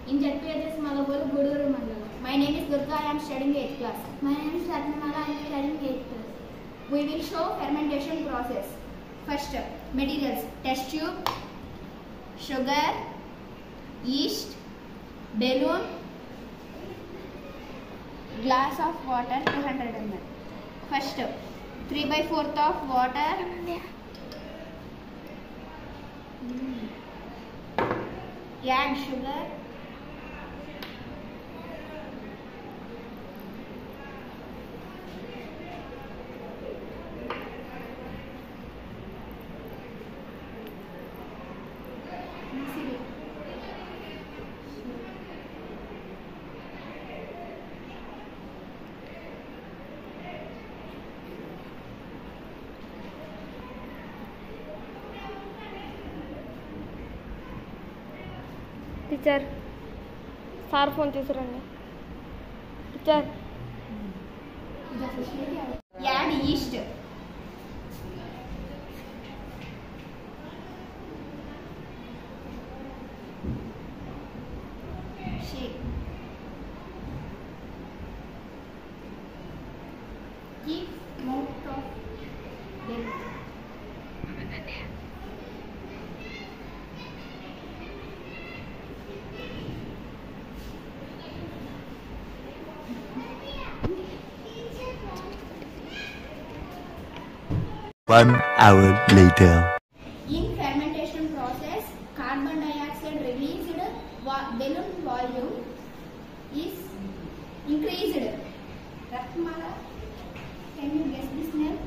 in ZPHS Malapur, Guduru Mandala. My name is Durga. I am studying 8th class. My name is Ratnamala. I am studying 8th class. We will show fermentation process. First, materials: test tube, sugar, yeast, balloon, glass of water 200 ml. First, 3/4 of water, add sugar, teacher sir phone తీసుకురండి teacher. add yeast, shake, keep mouth of milk. One hour later. In fermentation process, carbon dioxide released balloon volume is increased. Ratnamala, can you guess this name?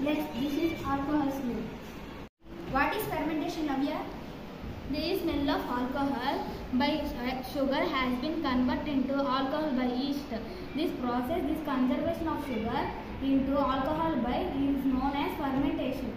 Yes, this is alcohol smell. What is fermentation, Navya? The smell of alcohol by sugar has been converted into alcohol by yeast. This process, this conservation of sugar into alcohol by is known as fermentation.